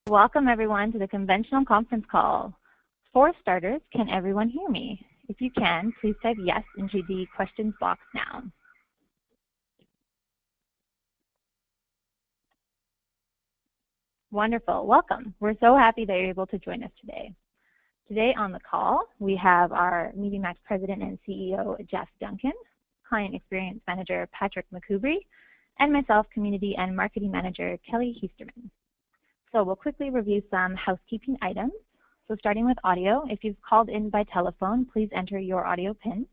Welcome everyone to the conventional conference call. For starters, can everyone hear me? If you can, please type yes into the questions box now. Wonderful, welcome. We're so happy that you're able to join us today. Today on the call, we have our Meetingmax President and CEO, Jeff Duncan, Client Experience Manager, Patrick McCoubry, and myself, Community and Marketing Manager, Kelly Husterman. So we'll quickly review some housekeeping items. So starting with audio, if you've called in by telephone, please enter your audio PIN.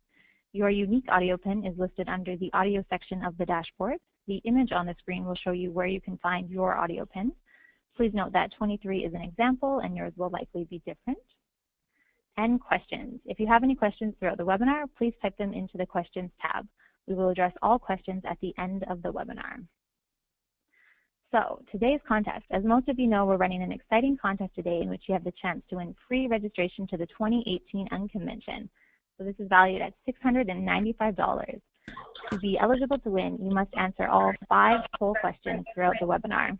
Your unique audio PIN is listed under the audio section of the dashboard. The image on the screen will show you where you can find your audio PIN. Please note that 23 is an example and yours will likely be different. And questions. If you have any questions throughout the webinar, please type them into the questions tab. We will address all questions at the end of the webinar. So today's contest, as most of you know, we're running an exciting contest today in which you have the chance to win free registration to the 2018 Unconvention. So this is valued at $695. To be eligible to win, you must answer all 5 poll questions throughout the webinar.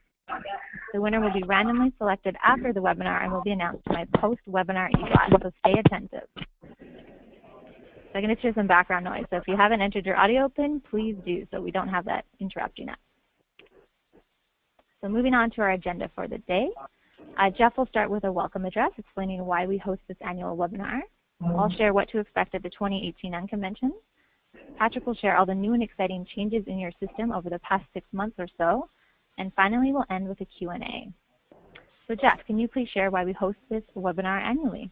The winner will be randomly selected after the webinar and will be announced to my post-webinar e-blast, so stay attentive. So I'm going to share some background noise, so if you haven't entered your audio PIN, please do so we don't have that interrupting us. So moving on to our agenda for the day, Jeff will start with a welcome address explaining why we host this annual webinar. I'll share what to expect at the 2018 Unconvention. Patrick will share all the new and exciting changes in your system over the past 6 months or so. And finally, we'll end with a Q&A. So Jeff, can you please share why we host this webinar annually?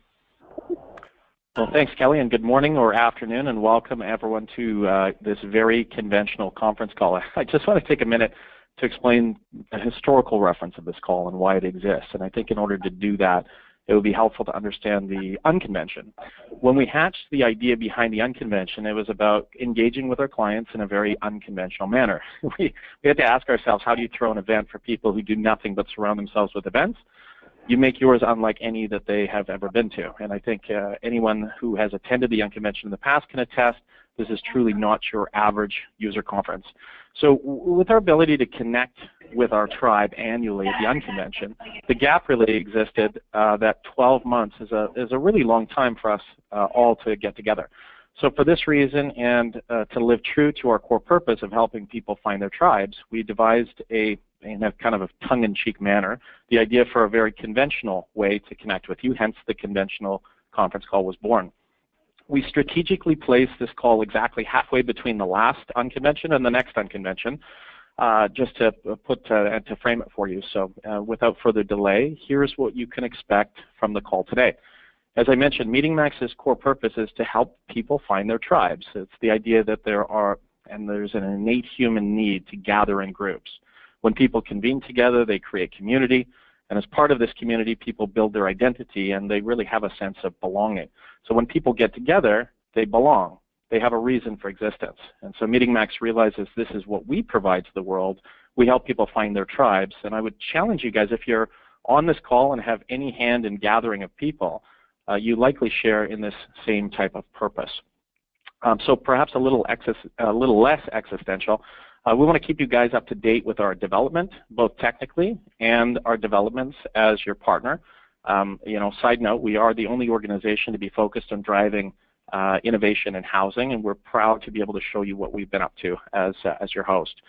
Well, thanks, Kelly, and good morning or afternoon, and welcome everyone to this very conventional conference call. I just want to take a minute to explain the historical reference of this call and why it exists. And I think in order to do that, it would be helpful to understand the Unconvention. When we hatched the idea behind the Unconvention, it was about engaging with our clients in a very unconventional manner. We had to ask ourselves, how do you throw an event for people who do nothing but surround themselves with events? You make yours unlike any that they have ever been to. And I think anyone who has attended the Unconvention in the past can attest this is truly not your average user conference. So with our ability to connect with our tribe annually at the Unconvention, the gap really existed that 12 months is a really long time for us all to get together. So for this reason, and to live true to our core purpose of helping people find their tribes, we devised in a kind of a tongue-in-cheek manner, the idea for a very conventional way to connect with you, hence the conventional conference call was born. We strategically placed this call exactly halfway between the last Unconvention and the next Unconvention, just to frame it for you. So without further delay, here's what you can expect from the call today. As I mentioned, Meetingmax's core purpose is to help people find their tribes. It's the idea that there's an innate human need to gather in groups. When people convene together, they create community. And as part of this community, people build their identity and they really have a sense of belonging. So when people get together, they belong. They have a reason for existence. And so Meetingmax realizes this is what we provide to the world. We help people find their tribes. And I would challenge you guys, if you're on this call and have any hand in gathering of people, you likely share in this same type of purpose. So perhaps a little less existential. We want to keep you guys up to date with our development, both technically and our developments as your partner. Side note, we are the only organization to be focused on driving innovation in housing, and we're proud to be able to show you what we've been up to as your host.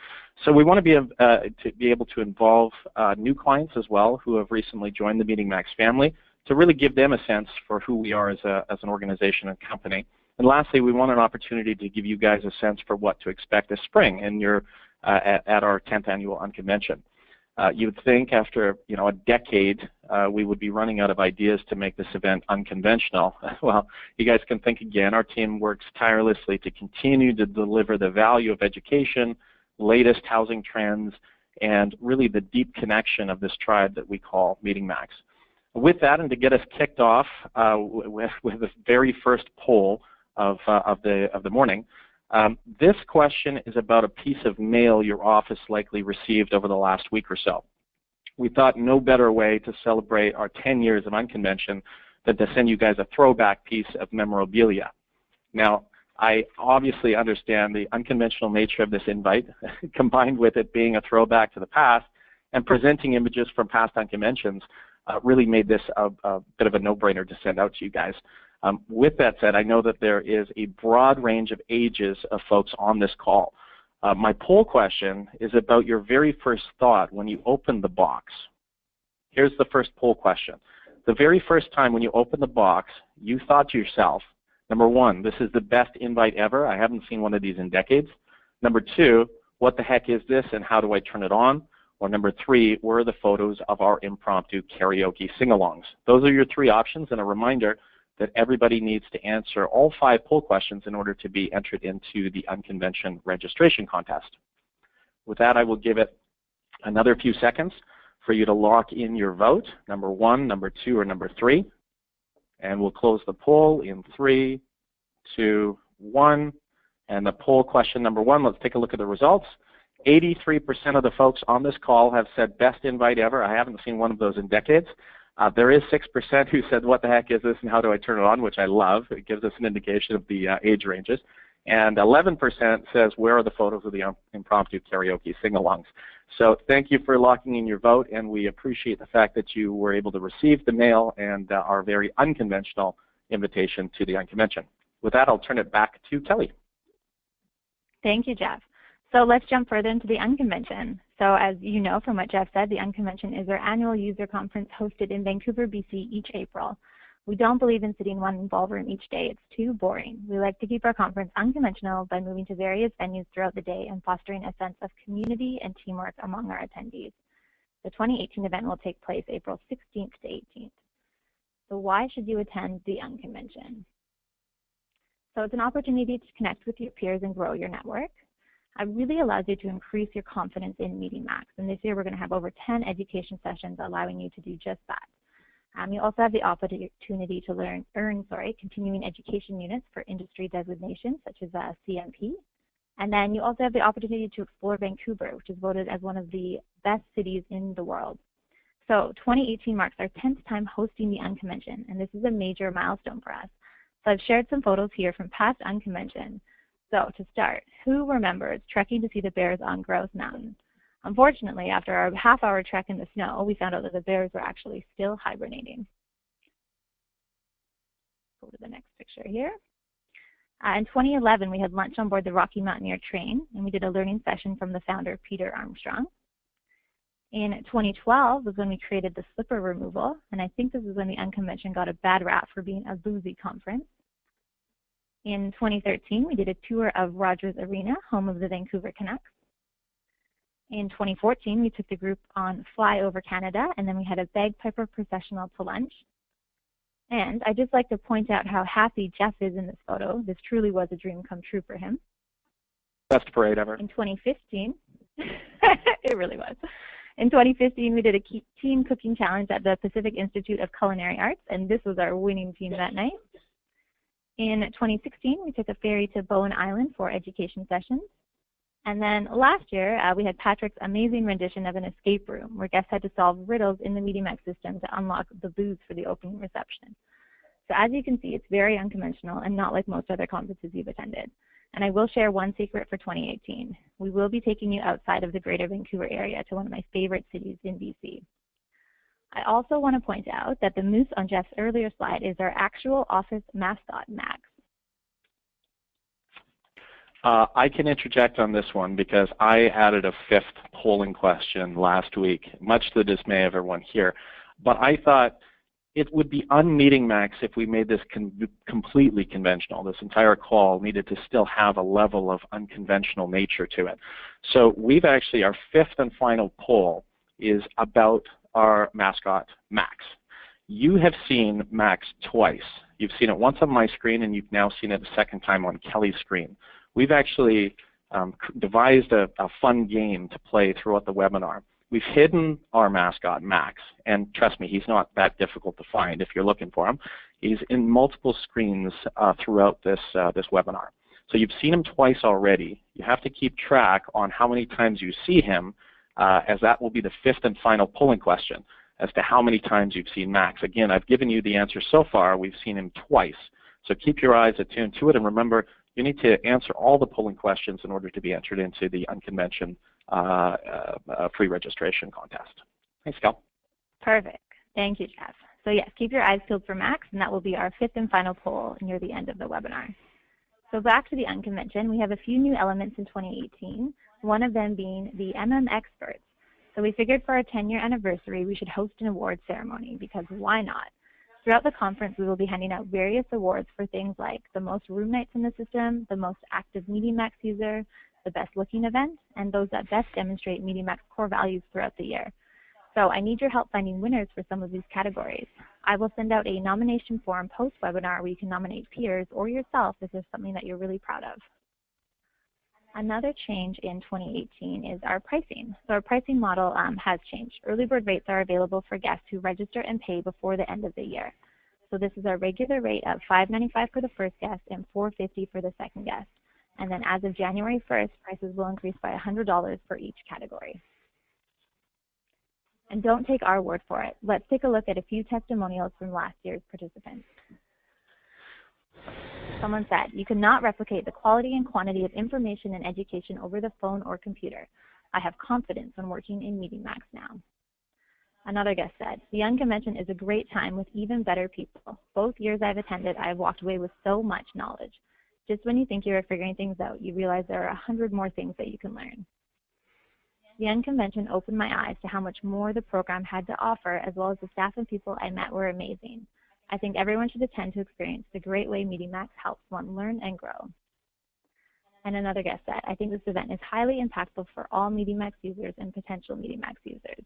So we want to be able to involve new clients as well who have recently joined the Meetingmax family to really give them a sense for who we are as an organization and company. And lastly, we want an opportunity to give you guys a sense for what to expect this spring in at our 10th annual Unconvention. You would think after a decade we would be running out of ideas to make this event unconventional. Well, you guys can think again. Our team works tirelessly to continue to deliver the value of education, latest housing trends, and really the deep connection of this tribe that we call Meetingmax. With that, and to get us kicked off with the very first poll of the morning, this question is about a piece of mail your office likely received over the last week or so. We thought no better way to celebrate our 10 years of Unconvention than to send you guys a throwback piece of memorabilia. Now, I obviously understand the unconventional nature of this invite, combined with it being a throwback to the past, And presenting images from past Unconventions really made this a bit of a no-brainer to send out to you guys. With that said, I know that there is a broad range of ages of folks on this call. My poll question is about your very first thought when you opened the box. Here's the first poll question. The very first time when you opened the box, you thought to yourself, number one, this is the best invite ever. I haven't seen one of these in decades. Number two, what the heck is this and how do I turn it on? Or number three, where are the photos of our impromptu karaoke sing-alongs? Those are your three options, and a reminder that everybody needs to answer all 5 poll questions in order to be entered into the Unconvention registration contest. With that, I will give it another few seconds for you to lock in your vote, number 1, number 2, or number 3. And we'll close the poll in 3, 2, 1. And the poll question number 1, let's take a look at the results. 83% of the folks on this call have said best invite ever. I haven't seen one of those in decades. There is 6% who said what the heck is this and how do I turn it on, which I love. It gives us an indication of the age ranges. And 11% says where are the photos of the impromptu karaoke sing-alongs. So thank you for locking in your vote, and we appreciate the fact that you were able to receive the mail and our very unconventional invitation to the Unconvention. With that, I'll turn it back to Kelly. Thank you, Jeff. So let's jump further into the Unconvention. So as you know from what Jeff said, the Unconvention is our annual user conference hosted in Vancouver, BC each April. We don't believe in sitting in one ballroom each day. It's too boring. We like to keep our conference unconventional by moving to various venues throughout the day and fostering a sense of community and teamwork among our attendees. The 2018 event will take place April 16th to 18th. So why should you attend the Unconvention? So it's an opportunity to connect with your peers and grow your network. It really allows you to increase your confidence in Meetingmax. And this year we're going to have over 10 education sessions allowing you to do just that. You also have the opportunity to earn continuing education units for industry designations such as CMP. And then you also have the opportunity to explore Vancouver, which is voted as one of the best cities in the world. So 2018 marks our 10th time hosting the Unconvention, and this is a major milestone for us. So I've shared some photos here from past Unconvention. So to start, who remembers trekking to see the bears on Grouse Mountain? Unfortunately, after our half-hour trek in the snow, we found out that the bears were actually still hibernating. Go to the next picture here. In 2011, we had lunch on board the Rocky Mountaineer train, and we did a learning session from the founder, Peter Armstrong. In 2012 was when we created the slipper removal, and I think this is when the Unconvention got a bad rap for being a boozy conference. In 2013, we did a tour of Rogers Arena, home of the Vancouver Canucks. In 2014, we took the group on Fly Over Canada, and then we had a bagpiper processional to lunch. And I'd just like to point out how happy Jeff is in this photo. This truly was a dream come true for him. Best parade ever. In 2015, it really was. In 2015, we did a team cooking challenge at the Pacific Institute of Culinary Arts, and this was our winning team that night. In 2016, we took a ferry to Bowen Island for education sessions. And then last year, we had Patrick's amazing rendition of an escape room where guests had to solve riddles in the Meetingmax system to unlock the booze for the opening reception. So as you can see, it's very unconventional and not like most other conferences you've attended. And I will share one secret for 2018. We will be taking you outside of the greater Vancouver area to one of my favorite cities in BC. I also want to point out that the moose on Jeff's earlier slide is our actual office mascot, Max. I can interject on this one because I added a 5th polling question last week, much to the dismay of everyone here. But I thought it would be un-Meetingmax if we made this completely conventional. This entire call needed to still have a level of unconventional nature to it. So we've actually, our 5th and final poll is about our mascot, Max. You have seen Max twice. You've seen it once on my screen, and you've now seen it a 2nd time on Kelly's screen. We've actually devised a fun game to play throughout the webinar. We've hidden our mascot, Max, and trust me, he's not that difficult to find if you're looking for him. He's in multiple screens throughout this webinar. So you've seen him twice already. You have to keep track on how many times you see him, as that will be the 5th and final polling question as to how many times you've seen Max. Again, I've given you the answer so far. We've seen him twice. So keep your eyes attuned to it, and remember, you need to answer all the polling questions in order to be entered into the Unconvention free registration contest. Thanks, Cal. Perfect. Thank you, Jeff. So yes, keep your eyes peeled for Max, and that will be our 5th and final poll near the end of the webinar. So back to the Unconvention, we have a few new elements in 2018, one of them being the Experts. So we figured for our 10-year anniversary, we should host an award ceremony, because why not? Throughout the conference, we will be handing out various awards for things like the most room nights in the system, the most active Meetingmax user, the best looking event, and those that best demonstrate Meetingmax core values throughout the year. So I need your help finding winners for some of these categories. I will send out a nomination form post-webinar where you can nominate peers or yourself if there's something that you're really proud of. Another change in 2018 is our pricing. So our pricing model has changed. Early bird rates are available for guests who register and pay before the end of the year. So this is our regular rate of $5.95 for the first guest and $4.50 for the second guest. And then as of January 1st, prices will increase by $100 for each category. And don't take our word for it. Let's take a look at a few testimonials from last year's participants. Someone said, "You cannot replicate the quality and quantity of information and education over the phone or computer. I have confidence when working in Meetingmax now." Another guest said, "The Unconvention is a great time with even better people. Both years I've attended, I have walked away with so much knowledge. Just when you think you are figuring things out, you realize there are 100 more things that you can learn. The Unconvention opened my eyes to how much more the program had to offer, as well as the staff and people I met were amazing. I think everyone should attend to experience the great way Meetingmax helps one learn and grow." And another guest said, "I think this event is highly impactful for all Meetingmax users and potential Meetingmax users."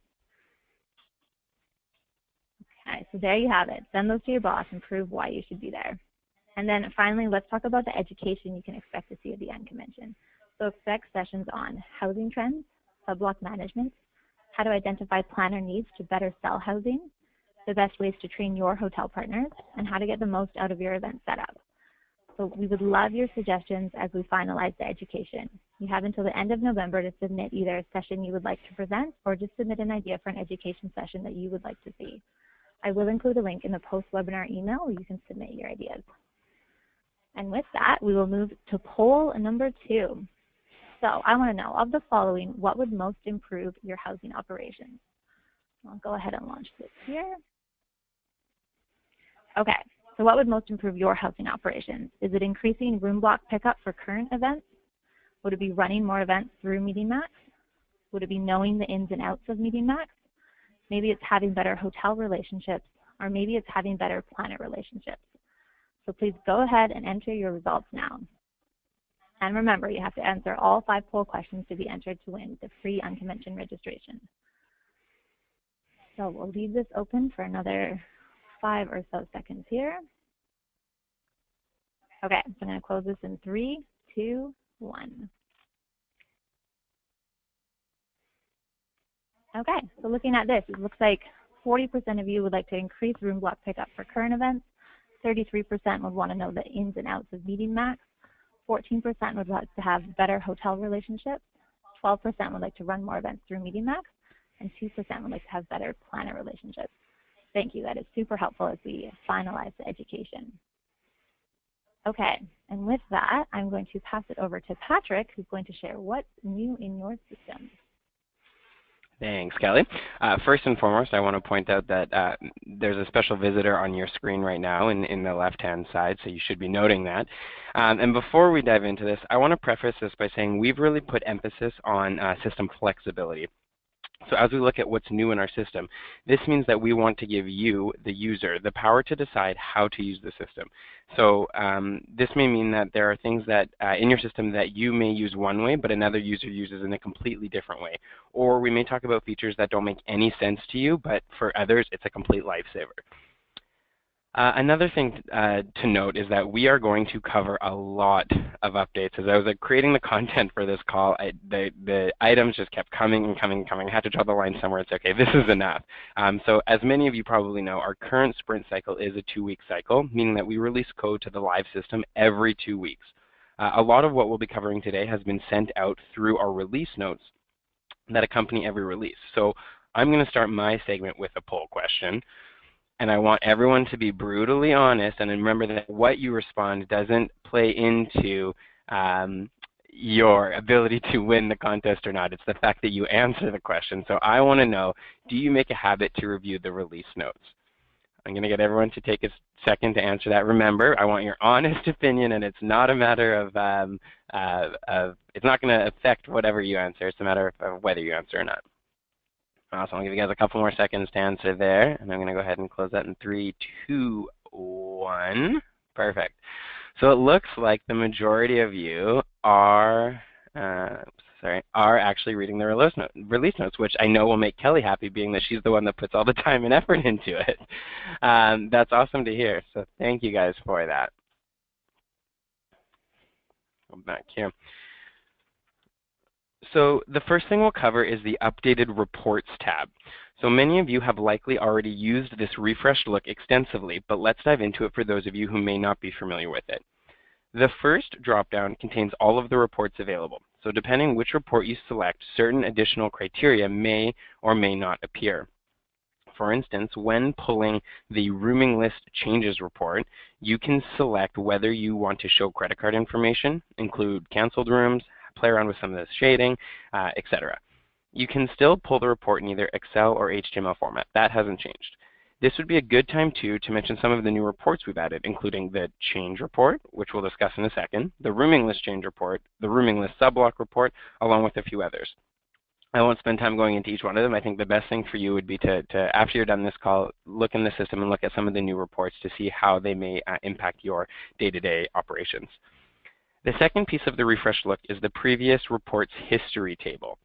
Okay, so there you have it. Send those to your boss and prove why you should be there. And then finally, let's talk about the education you can expect to see at the Unconvention. So expect sessions on housing trends, subblock management, how to identify planner needs to better sell housing, the best ways to train your hotel partners, and how to get the most out of your event setup. So we would love your suggestions as we finalize the education. You have until the end of November to submit either a session you would like to present or just submit an idea for an education session that you would like to see. I will include a link in the post-webinar email where you can submit your ideas. And with that, we will move to poll number 2. So I want to know, of the following, what would most improve your housing operations? I'll go ahead and launch this here. Okay, so what would most improve your housing operations? Is it increasing room block pickup for current events? Would it be running more events through Meetingmax? Would it be knowing the ins and outs of Meetingmax? Maybe it's having better hotel relationships, or maybe it's having better planner relationships. So please go ahead and enter your results now. And remember, you have to answer all 5 poll questions to be entered to win the free Unconvention registration. So we'll leave this open for another 5 or so seconds here. Okay, so I'm going to close this in 3, 2, 1. Okay, so looking at this, it looks like 40% of you would like to increase room block pickup for current events, 33% would want to know the ins and outs of Meetingmax, 14% would like to have better hotel relationships, 12% would like to run more events through Meetingmax, and 2% would like to have better planner relationships. Thank you, that is super helpful as we finalize the education. Okay, and with that, I'm going to pass it over to Patrick, who's going to share what's new in your system. Thanks, Kelly. First and foremost, I want to point out that there's a special visitor on your screen right now in the left-hand side, so you should be noting that. And before we dive into this, I want to preface this by saying we've really put emphasis on system flexibility. So as we look at what's new in our system, this means that we want to give you, the user, the power to decide how to use the system. So this may mean that there are things that in your system that you may use one way, but another user uses in a completely different way. Or we may talk about features that don't make any sense to you, but for others, it's a complete lifesaver. Another thing to note is that we are going to cover a lot of updates. As I was creating the content for this call, the items just kept coming and coming and coming. I had to draw the line somewhere. It's okay, this is enough. So as many of you probably know, our current sprint cycle is a 2-week cycle, meaning that we release code to the live system every 2 weeks. A lot of what we'll be covering today has been sent out through our release notes that accompany every release. So I'm going to start my segment with a poll question. And I want everyone to be brutally honest, and remember that what you respond doesn't play into your ability to win the contest or not. It's the fact that you answer the question. So I want to know, do you make a habit to review the release notes? I'm going to get everyone to take a second to answer that. Remember, I want your honest opinion, and it's not a matter of it's not going to affect whatever you answer. It's a matter of whether you answer or not. Awesome. I'll give you guys a couple more seconds to answer there, and I'm going to go ahead and close that in 3, 2, 1. Perfect. So it looks like the majority of you are actually reading the release notes, which I know will make Kelly happy, being that she's the one that puts all the time and effort into it. That's awesome to hear. So thank you guys for that. Go back here. So the first thing we'll cover is the updated reports tab. So many of you have likely already used this refreshed look extensively, but let's dive into it for those of you who may not be familiar with it. The first dropdown contains all of the reports available. So depending which report you select, certain additional criteria may or may not appear. For instance, when pulling the rooming list changes report, you can select whether you want to show credit card information, include canceled rooms, play around with some of the shading, etc. You can still pull the report in either Excel or HTML format. That hasn't changed. This would be a good time, too, to mention some of the new reports we've added, including the change report, which we'll discuss in a second, the rooming list change report, the rooming list subblock report, along with a few others. I won't spend time going into each one of them. I think the best thing for you would be to after you're done this call, look in the system and look at some of the new reports to see how they may impact your day-to-day operations. The second piece of the refreshed look is the previous reports history table.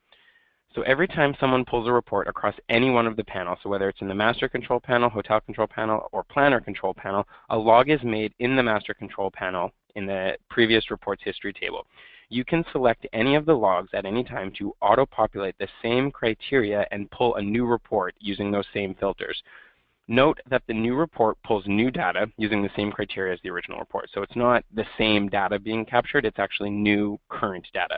So every time someone pulls a report across any one of the panels, so whether it's in the master control panel, hotel control panel, or planner control panel, a log is made in the master control panel in the previous reports history table. You can select any of the logs at any time to auto-populate the same criteria and pull a new report using those same filters. Note that the new report pulls new data using the same criteria as the original report. So it's not the same data being captured, it's actually new current data.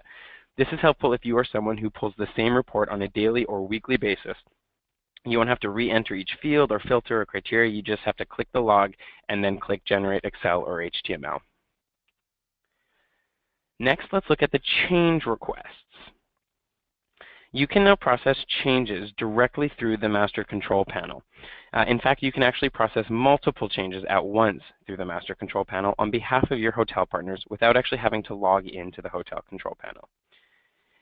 This is helpful if you are someone who pulls the same report on a daily or weekly basis. You won't have to re-enter each field or filter or criteria. You just have to click the log and then click Generate Excel or HTML. Next, let's look at the change requests. You can now process changes directly through the master control panel. In fact, you can actually process multiple changes at once through the master control panel on behalf of your hotel partners without actually having to log into the hotel control panel.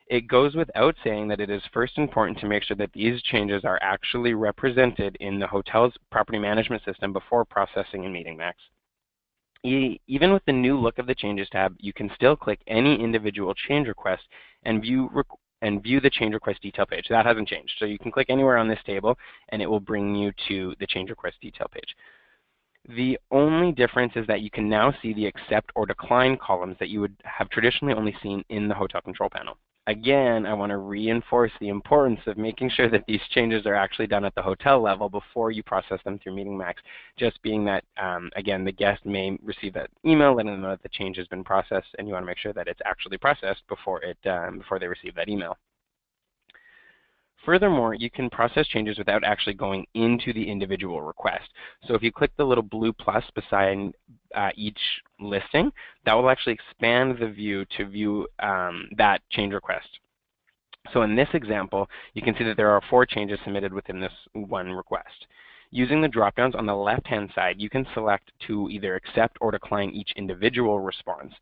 It goes without saying that it is first important to make sure that these changes are actually represented in the hotel's property management system before processing in Meetingmax. Even with the new look of the Changes tab, you can still click any individual change request and view the change request detail page. That hasn't changed. So you can click anywhere on this table and it will bring you to the change request detail page. The only difference is that you can now see the accept or decline columns that you would have traditionally only seen in the hotel control panel. Again, I want to reinforce the importance of making sure that these changes are actually done at the hotel level before you process them through Meetingmax, just being that, again, the guest may receive that email letting them know that the change has been processed, and you want to make sure that it's actually processed before they receive that email. Furthermore, you can process changes without actually going into the individual request. So if you click the little blue plus beside each listing, that will actually expand the view to view that change request. So in this example, you can see that there are 4 changes submitted within this one request. Using the dropdowns on the left-hand side, you can select to either accept or decline each individual response.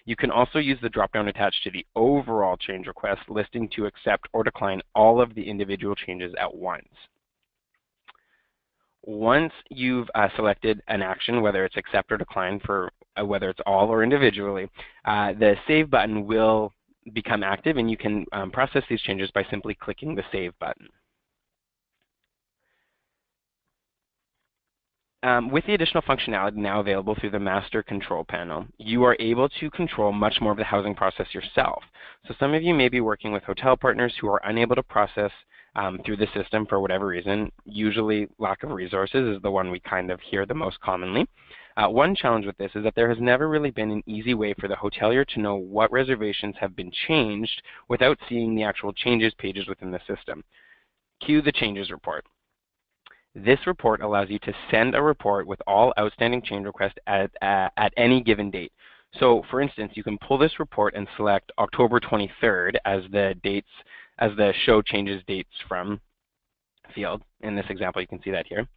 You can also use the dropdown attached to the overall change request listing to accept or decline all of the individual changes at once. Once you've selected an action, whether it's accept or decline for whether it's all or individually, the Save button will become active, and you can process these changes by simply clicking the Save button. With the additional functionality now available through the master control panel, you are able to control much more of the housing process yourself. So some of you may be working with hotel partners who are unable to process through the system for whatever reason. Usually lack of resources is the one we kind of hear the most commonly. One challenge with this is that there has never really been an easy way for the hotelier to know what reservations have been changed without seeing the actual changes pages within the system. Cue the changes report. This report allows you to send a report with all outstanding change requests at any given date. So for instance, you can pull this report and select October 23rd as the show changes dates from field. In this example, you can see that here.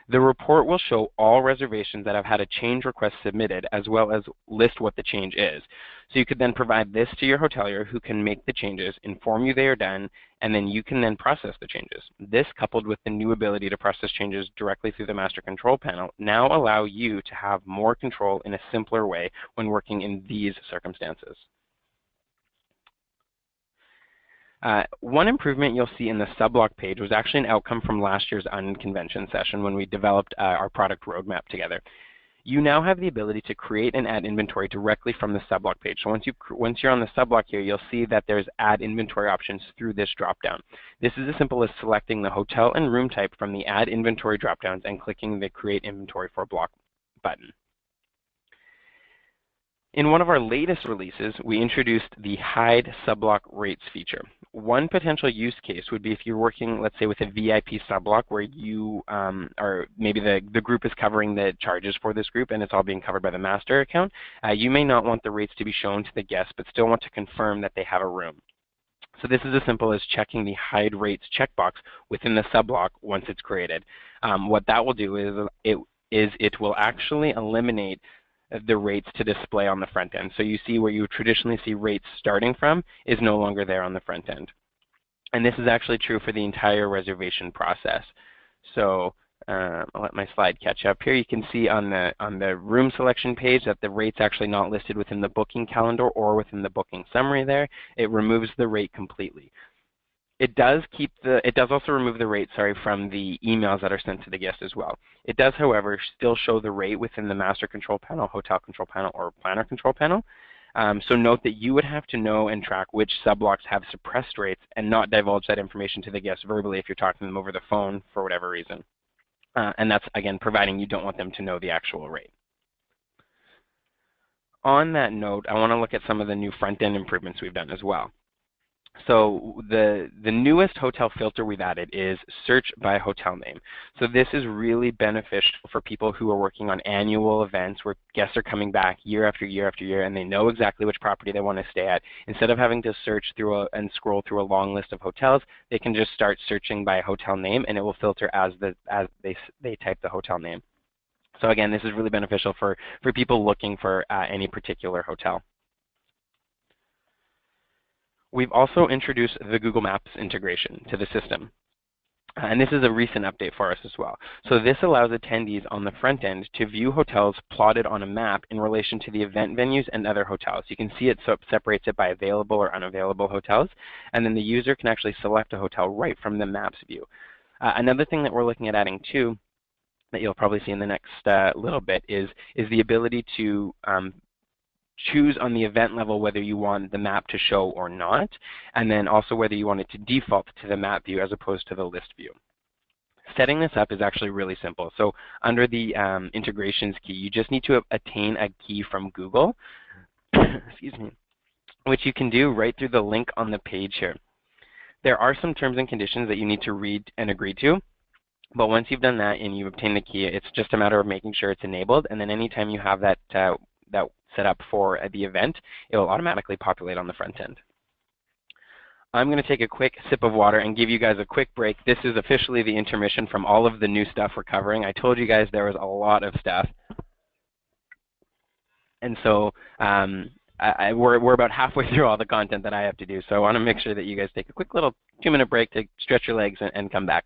The report will show all reservations that have had a change request submitted, as well as list what the change is. So you could then provide this to your hotelier, who can make the changes, inform you they are done, and then you can then process the changes. This, coupled with the new ability to process changes directly through the master control panel, now allow you to have more control in a simpler way when working in these circumstances. One improvement you'll see in the subblock page was actually an outcome from last year's Unconvention session when we developed our product roadmap together. You now have the ability to create and add inventory directly from the subblock page. So once you're on the subblock here, you'll see that there's add inventory options through this dropdown. This is as simple as selecting the hotel and room type from the add inventory dropdowns and clicking the create inventory for block button. In one of our latest releases, we introduced the hide subblock rates feature. One potential use case would be if you're working, let's say, with a VIP subblock where you or maybe the group is covering the charges for this group and it's all being covered by the master account. You may not want the rates to be shown to the guests, but still want to confirm that they have a room. So this is as simple as checking the hide rates checkbox within the subblock once it's created. What that will do is it will actually eliminate the rates to display on the front end. So you see where you traditionally see rates starting from is no longer there on the front end. And this is actually true for the entire reservation process. So I'll let my slide catch up here. You can see on the room selection page that the rate's actually not listed within the booking calendar or within the booking summary there. It removes the rate completely. It does also remove the rate, from the emails that are sent to the guest as well. It does, however, still show the rate within the master control panel, hotel control panel, or planner control panel. So note that you would have to know and track which subblocks have suppressed rates and not divulge that information to the guest verbally if you're talking to them over the phone for whatever reason. And that's, again, providing you don't want them to know the actual rate. On that note, I want to look at some of the new front-end improvements we've done as well. So the newest hotel filter we've added is search by hotel name. So this is really beneficial for people who are working on annual events where guests are coming back year after year after year and they know exactly which property they want to stay at. Instead of having to search through and scroll through a long list of hotels, they can just start searching by hotel name and it will filter as they type the hotel name. So again, this is really beneficial for people looking for any particular hotel. We've also introduced the Google Maps integration to the system. And this is a recent update for us as well. So this allows attendees on the front end to view hotels plotted on a map in relation to the event venues and other hotels. You can see it separates it by available or unavailable hotels. And then the user can actually select a hotel right from the maps view. Another thing that we're looking at adding too, that you'll probably see in the next little bit, is the ability to choose on the event level whether you want the map to show or not, and then also whether you want it to default to the map view as opposed to the list view. Setting this up is actually really simple. So under the integrations key, you just need to attain a key from Google, excuse me, which you can do right through the link on the page here. There are some terms and conditions that you need to read and agree to, but once you've done that and you've obtained the key, it's just a matter of making sure it's enabled, and then anytime you have that set up for the event, it will automatically populate on the front end. I'm going to take a quick sip of water and give you guys a quick break. This is officially the intermission from all of the new stuff we're covering. I told you guys there was a lot of stuff. And so we're about halfway through all the content that I have to do, so I want to make sure that you guys take a quick little 2-minute break to stretch your legs and come back.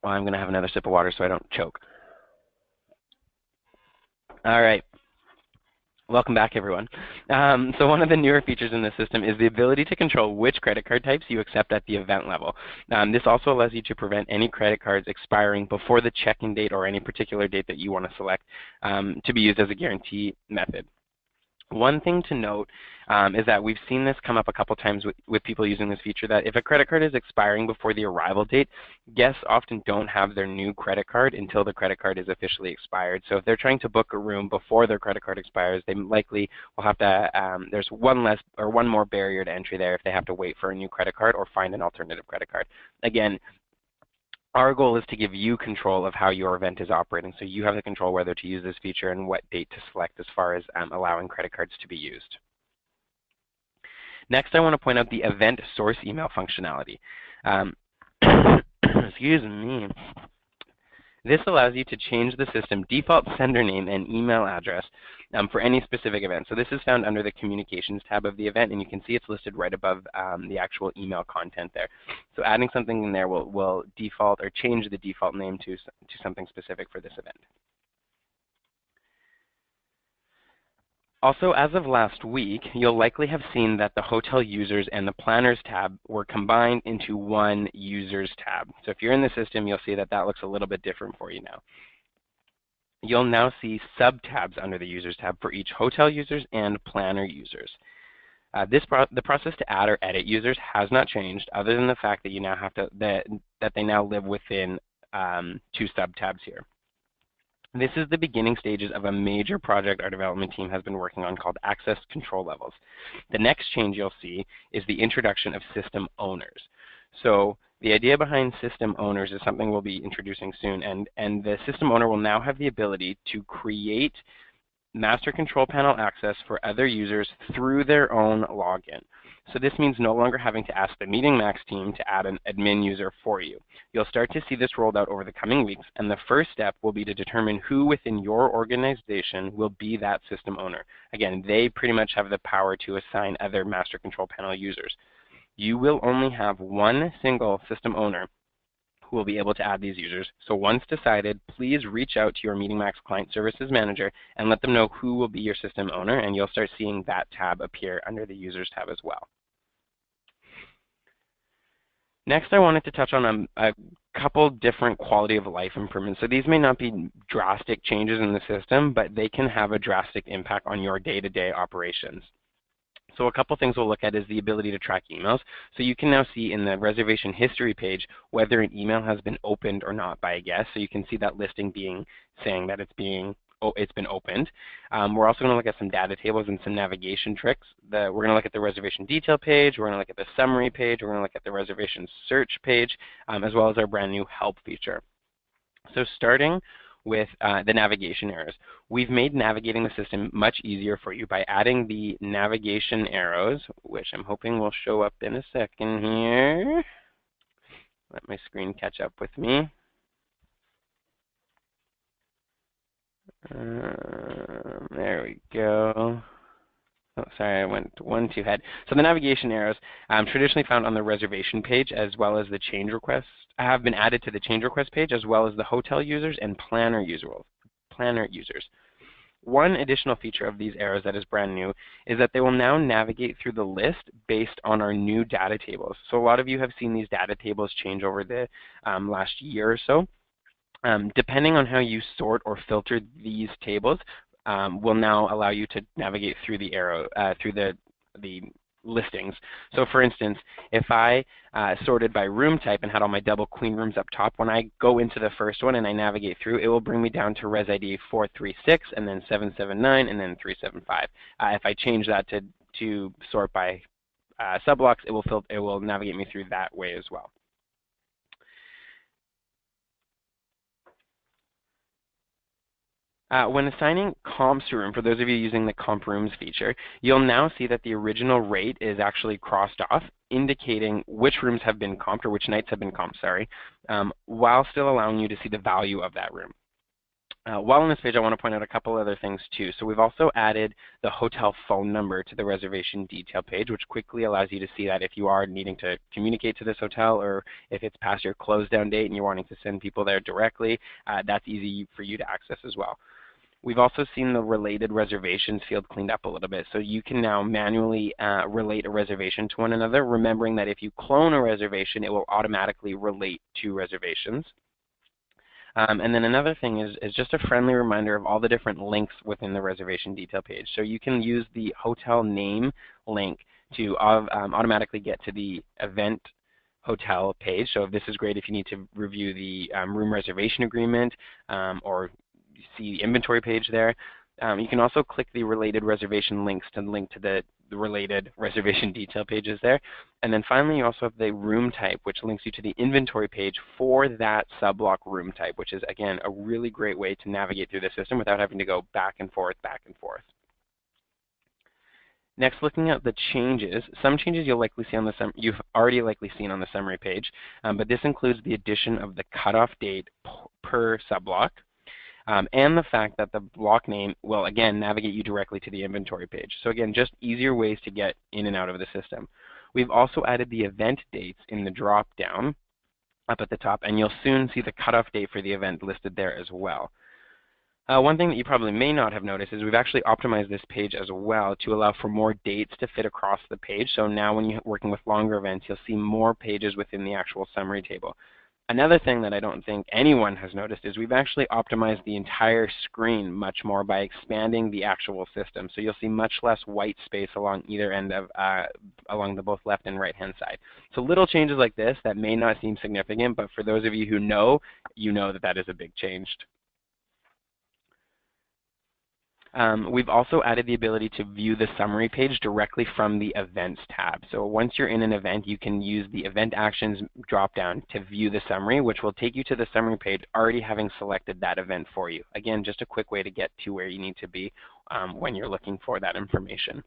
Well, I'm going to have another sip of water so I don't choke. All right. Welcome back, everyone. So one of the newer features in the system is the ability to control which credit card types you accept at the event level. This also allows you to prevent any credit cards expiring before the check-in date or any particular date that you want to select to be used as a guarantee method. One thing to note is that we've seen this come up a couple times with people using this feature, that if a credit card is expiring before the arrival date, guests often don't have their new credit card until the credit card is officially expired. So if they're trying to book a room before their credit card expires, they likely will have to, there's one more barrier to entry there if they have to wait for a new credit card or find an alternative credit card. Again, Our goal is to give you control of how your event is operating, so you have the control whether to use this feature and what date to select as far as allowing credit cards to be used. Next, I want to point out the event source email functionality. Excuse me. This allows you to change the system default sender name and email address for any specific event. So this is found under the Communications tab of the event, and you can see it's listed right above the actual email content there. So adding something in there will default or change the default name to something specific for this event. Also, as of last week, you'll likely have seen that the Hotel Users and the Planners tab were combined into one Users tab. So if you're in the system, you'll see that that looks a little bit different for you now. You'll now see sub-tabs under the Users tab for each Hotel Users and Planner Users. The process to add or edit users has not changed, other than the fact that you now have to that they now live within two sub-tabs here. This is the beginning stages of a major project our development team has been working on called Access Control Levels. The next change you'll see is the introduction of system owners. So the idea behind system owners is something we'll be introducing soon, and the system owner will now have the ability to create master control panel access for other users through their own login. So this means no longer having to ask the Meetingmax team to add an admin user for you. You'll start to see this rolled out over the coming weeks, and the first step will be to determine who within your organization will be that system owner. Again, they pretty much have the power to assign other master control panel users. You will only have one single system owner who will be able to add these users. So once decided, please reach out to your Meetingmax Client Services Manager and let them know who will be your system owner, and you'll start seeing that tab appear under the Users tab as well. Next, I wanted to touch on a couple different quality of life improvements. So these may not be drastic changes in the system, but they can have a drastic impact on your day-to-day operations. So a couple things we'll look at is the ability to track emails. So you can now see in the reservation history page whether an email has been opened or not by a guest. So you can see that listing saying that it's been opened. We're also going to look at some data tables and some navigation tricks. We're going to look at the reservation detail page. We're going to look at the summary page. We're going to look at the reservation search page, as well as our brand new help feature. So starting with the navigation arrows. We've made navigating the system much easier for you by adding the navigation arrows, which I'm hoping will show up in a second here. Let my screen catch up with me. There we go. Oh, sorry, I went one too ahead. So the navigation arrows, traditionally found on the reservation page as well as the change requests, have been added to the change request page as well as the hotel users and planner users. One additional feature of these arrows that is brand new is that they will now navigate through the list based on our new data tables. So a lot of you have seen these data tables change over the last year or so. Depending on how you sort or filter these tables, will now allow you to navigate through the arrow, through the listings. So for instance, if I sorted by room type and had all my double queen rooms up top, when I go into the first one and I navigate through, it will bring me down to res ID 436 and then 779 and then 375. If I change that to sort by subblocks, it will navigate me through that way as well. When assigning comps to room, for those of you using the comp rooms feature, you'll now see that the original rate is actually crossed off, indicating which rooms have been comped, or which nights have been comped, sorry, while still allowing you to see the value of that room. While on this page, I want to point out a couple other things too. So we've also added the hotel phone number to the reservation detail page, which quickly allows you to see that if you are needing to communicate to this hotel, or if it's past your close down date and you're wanting to send people there directly, that's easy for you to access as well. We've also seen the related reservations field cleaned up a little bit. So you can now manually relate a reservation to one another, remembering that if you clone a reservation, it will automatically relate to reservations. And then another thing is just a friendly reminder of all the different links within the reservation detail page. So you can use the hotel name link to automatically get to the event hotel page. So this is great if you need to review the room reservation agreement or see the inventory page there. You can also click the related reservation links to link to the the related reservation detail pages there. And then finally, you also have the room type, which links you to the inventory page for that subblock room type, which is, again, a really great way to navigate through the system without having to go back and forth, back and forth. Next, looking at the changes, some changes you'll likely see on the you've already likely seen on the summary page, but this includes the addition of the cutoff date per subblock, and the fact that the block name will, again, navigate you directly to the inventory page. So again, just easier ways to get in and out of the system. We've also added the event dates in the drop-down up at the top, and you'll soon see the cutoff date for the event listed there as well. One thing that you probably may not have noticed is we've actually optimized this page as well to allow for more dates to fit across the page. So now when you're working with longer events, you'll see more pages within the actual summary table. Another thing that I don't think anyone has noticed is we've actually optimized the entire screen much more by expanding the actual system. So you'll see much less white space along either end of, along the both left and right hand side. So little changes like this that may not seem significant, but for those of you who know, you know that that is a big change. We've also added the ability to view the summary page directly from the Events tab. So once you're in an event, you can use the Event Actions dropdown to view the summary, which will take you to the summary page already having selected that event for you. Again, just a quick way to get to where you need to be when you're looking for that information.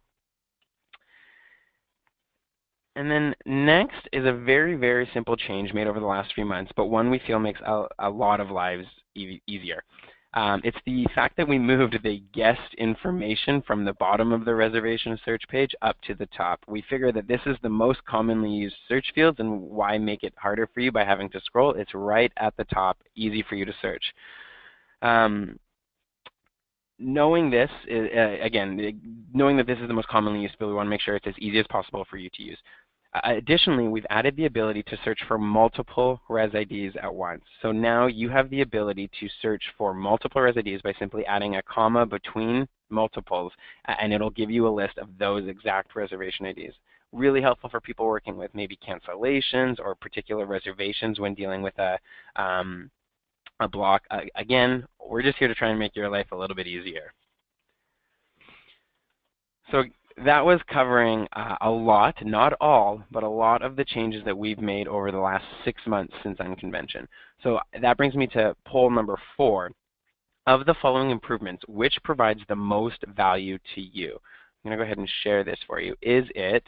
And then next is a very, very simple change made over the last few months, but one we feel makes a lot of lives easier. It's the fact that we moved the guest information from the bottom of the reservation search page up to the top. We figure that this is the most commonly used search fields, and why make it harder for you by having to scroll? It's right at the top, easy for you to search. Knowing this, again, knowing that this is the most commonly used field, we want to make sure it's as easy as possible for you to use. Additionally, we've added the ability to search for multiple res IDs at once. So now you have the ability to search for multiple res IDs by simply adding a comma between multiples, and it'll give you a list of those exact reservation IDs. Really helpful for people working with maybe cancellations or particular reservations when dealing with a block. Again, we're just here to try and make your life a little bit easier. So that was covering a lot, not all, but a lot of the changes that we've made over the last 6 months since Unconvention. So that brings me to poll number 4. Of the following improvements, which provides the most value to you? I'm going to go ahead and share this for you. Is it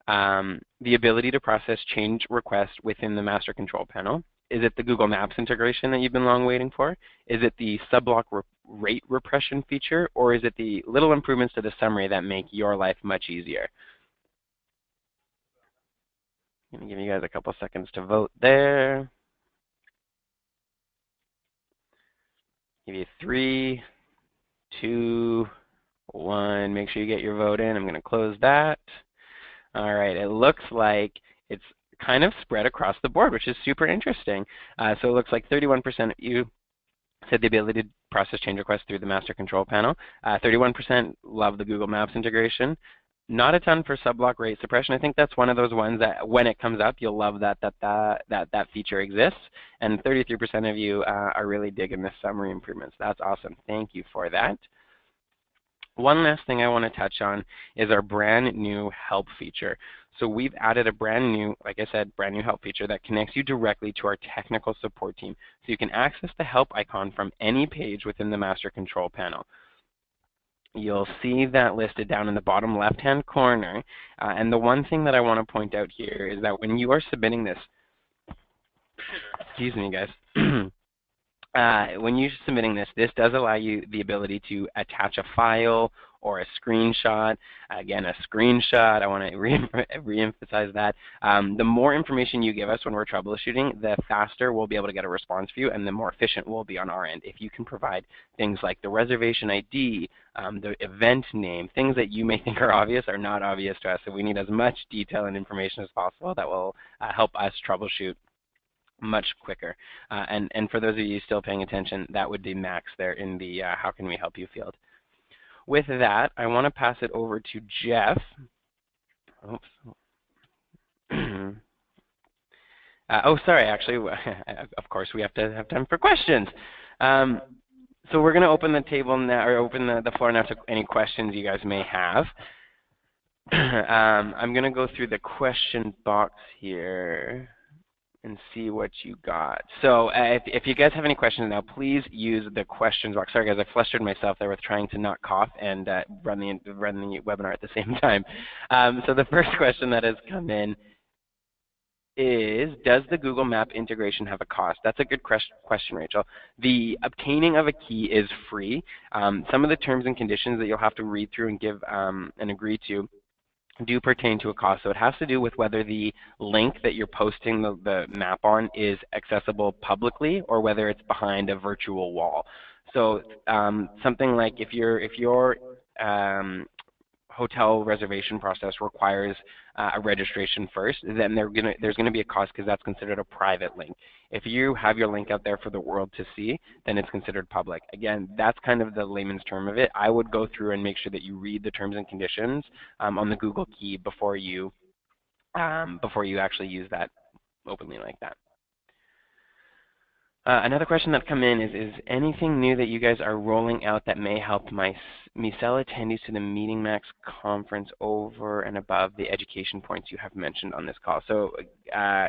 the ability to process change requests within the master control panel? Is it the Google Maps integration that you've been long waiting for? Is it the subblock rate repression feature? Or is it the little improvements to the summary that make your life much easier? I'm going to give you guys a couple seconds to vote there. Give you 3, 2, 1. Make sure you get your vote in. I'm going to close that. All right, it looks like it's kind of spread across the board, which is super interesting. So it looks like 31% of you said the ability to process change requests through the master control panel. 31% love the Google Maps integration. Not a ton for subblock rate suppression. I think that's one of those ones that when it comes up, you'll love that feature exists. And 33% of you are really digging the summary improvements. That's awesome. Thank you for that. One last thing I want to touch on is our brand new help feature. So we've added a brand new, like I said, brand new help feature that connects you directly to our technical support team. So you can access the help icon from any page within the master control panel. You'll see that listed down in the bottom left-hand corner. And the one thing that I want to point out here is that when you are submitting this, excuse me guys, when you're submitting this, this does allow you the ability to attach a file or a screenshot. Again, a screenshot, I want to re-emphasize that. The more information you give us when we're troubleshooting, the faster we'll be able to get a response for you, and the more efficient we'll be on our end. If you can provide things like the reservation ID, the event name, things that you may think are obvious are not obvious to us. So we need as much detail and information as possible that will help us troubleshoot much quicker. And for those of you still paying attention, that would be Max there in the how can we help you field. With that, I want to pass it over to Jeff. Oops. Oh, sorry, actually, of course we have to have time for questions. So we're going to open the table now, or open the floor now to any questions you guys may have. I'm going to go through the question box here and see what you got. So if you guys have any questions now, please use the questions box. Sorry guys, I flustered myself there with trying to not cough and run the webinar at the same time. So the first question that has come in is, does the Google Map integration have a cost? That's a good question, Rachel. The obtaining of a key is free. Some of the terms and conditions that you'll have to read through and give and agree to do pertain to a cost. So it has to do with whether the link that you're posting the map on is accessible publicly or whether it's behind a virtual wall. So something like if your hotel reservation process requires a registration first, then there's going to be a cost because that's considered a private link. If you have your link out there for the world to see, then it's considered public. Again, that's kind of the layman's term of it. I would go through and make sure that you read the terms and conditions on the Google key before you actually use that openly like that. Another question that's come in is anything new that you guys are rolling out that may help me sell attendees to the Meetingmax conference over and above the education points you have mentioned on this call? So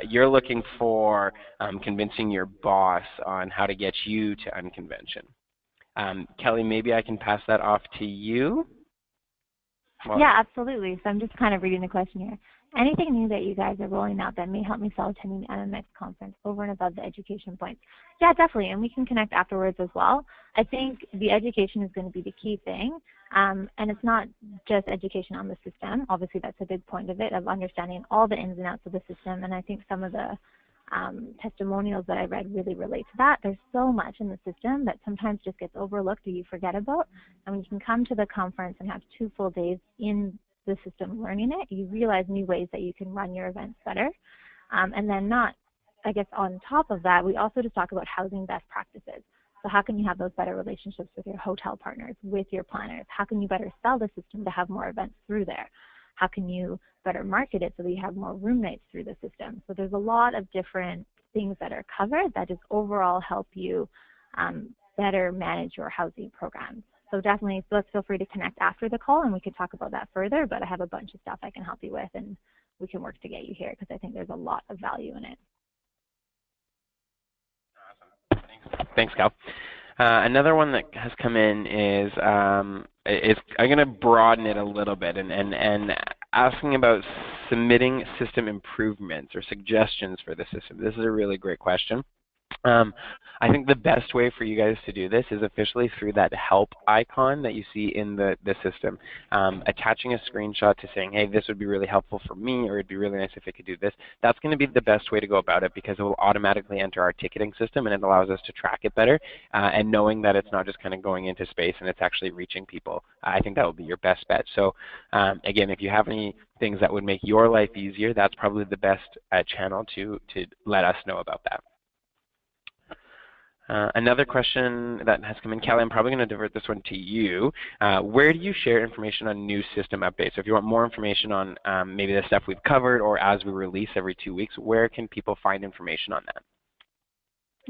you're looking for convincing your boss on how to get you to Unconvention. Kelly, maybe I can pass that off to you. Well, yeah, absolutely. So I'm just kind of reading the question here. Anything new that you guys are rolling out that may help me sell attending the MMX conference over and above the education points? Yeah, definitely, and we can connect afterwards as well. I think the education is going to be the key thing, and it's not just education on the system. Obviously, that's a big point of it, of understanding all the ins and outs of the system, and I think some of the testimonials that I read really relate to that. There's so much in the system that sometimes just gets overlooked or you forget about, and when you can come to the conference and have 2 full days in the system learning it, you realize new ways that you can run your events better. And then I guess on top of that, we also just talk about housing best practices. So how can you have those better relationships with your hotel partners, with your planners? How can you better sell the system to have more events through there? How can you better market it so that you have more room nights through the system? So there's a lot of different things that are covered that just overall help you better manage your housing programs. So definitely, let's feel free to connect after the call and we can talk about that further, but I have a bunch of stuff I can help you with and we can work to get you here because I think there's a lot of value in it. Awesome. Thanks, Cal. Another one that has come in is I'm going to broaden it a little bit and asking about submitting system improvements or suggestions for the system. This is a really great question. I think the best way for you guys to do this is officially through that help icon that you see in the system. Attaching a screenshot to saying, hey, this would be really helpful for me, or it'd be really nice if it could do this. That's going to be the best way to go about it because it will automatically enter our ticketing system and it allows us to track it better. And knowing that it's not just kind of going into space and it's actually reaching people, I think that would be your best bet. So again, if you have any things that would make your life easier, that's probably the best channel to let us know about that. Another question that has come in, Kelly, I'm probably going to divert this one to you. Where do you share information on new system updates? So if you want more information on maybe the stuff we've covered or as we release every 2 weeks, where can people find information on that?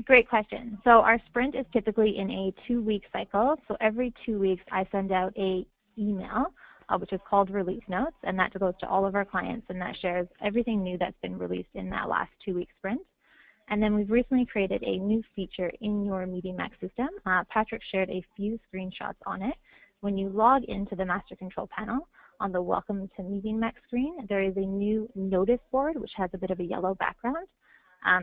Great question. So our sprint is typically in a 2-week cycle. So every 2 weeks I send out an email, which is called release notes, and that goes to all of our clients, and that shares everything new that's been released in that last 2-week sprint. And then we've recently created a new feature in your Meetingmax system. Patrick shared a few screenshots on it. When you log into the master control panel on the Welcome to Meetingmax screen, there is a new notice board which has a bit of a yellow background.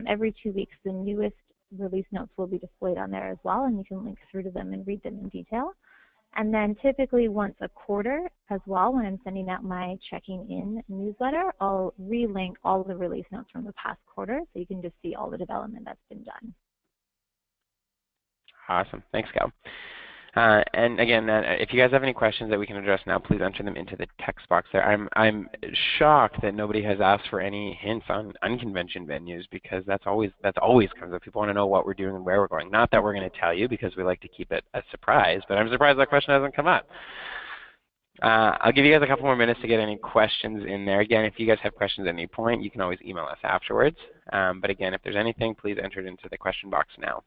Every 2 weeks, the newest release notes will be displayed on there as well, and you can link through to them and read them in detail. And then typically once a quarter as well, when I'm sending out my checking in newsletter, I'll relink all of the release notes from the past quarter so you can just see all the development that's been done. Awesome. Thanks, Cal. And again, if you guys have any questions that we can address now, please enter them into the text box there. I'm shocked that nobody has asked for any hints on Unconvention venues because that's always comes up. People want to know what we're doing and where we're going. Not that we're going to tell you because we like to keep it a surprise, but I'm surprised that question hasn't come up. I'll give you guys a couple more minutes to get any questions in there. Again, if you guys have questions at any point, you can always email us afterwards. But again, if there's anything, please enter it into the question box now.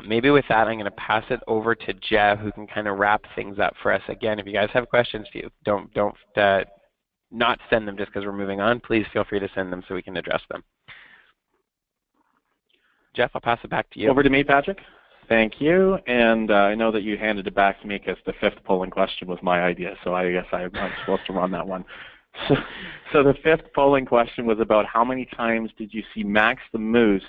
Maybe with that, I'm going to pass it over to Jeff, who can kind of wrap things up for us. Again, if you guys have questions, don't not send them just because we're moving on. Please feel free to send them so we can address them. Jeff, I'll pass it back to you. Over to me, Patrick. Thank you. And I know that you handed it back to me because the fifth polling question was my idea, so I guess I'm supposed to run that one. So the fifth polling question was about how many times did you see Max the Moose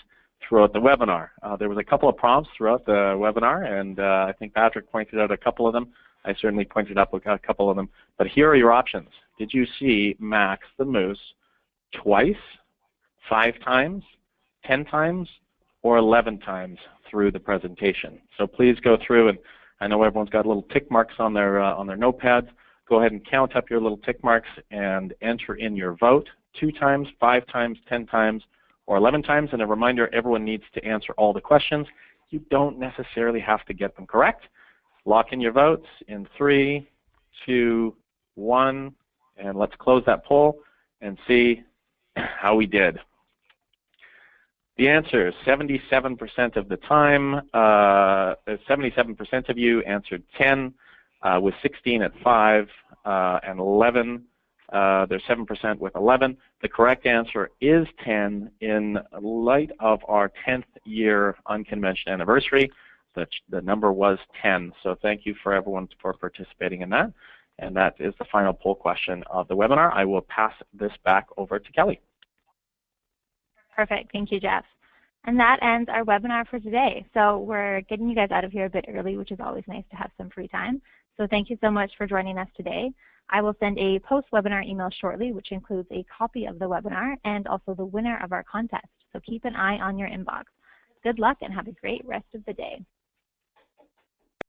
throughout the webinar. There was a couple of prompts throughout the webinar, and I think Patrick pointed out a couple of them. I certainly pointed up a couple of them. But here are your options. Did you see Max the Moose twice, 5 times, 10 times, or 11 times through the presentation? So please go through, and I know everyone's got little tick marks on their notepads. Go ahead and count up your little tick marks and enter in your vote. 2 times, 5 times, 10 times, or 11 times. And a reminder, everyone needs to answer all the questions. You don't necessarily have to get them correct. Lock in your votes in 3, 2, 1, and let's close that poll and see how we did. The answer, 77% of the time, 77% of you answered 10, with 16 at 5, and 11. There's 7% with 11. The correct answer is 10 in light of our 10th year Unconvention anniversary. The number was 10. So thank you for everyone for participating in that. And that is the final poll question of the webinar. I will pass this back over to Kelly. Perfect. Thank you, Jeff. And that ends our webinar for today. So we're getting you guys out of here a bit early, which is always nice to have some free time. So thank you so much for joining us today. I will send a post-webinar email shortly, which includes a copy of the webinar and also the winner of our contest. So keep an eye on your inbox. Good luck and have a great rest of the day.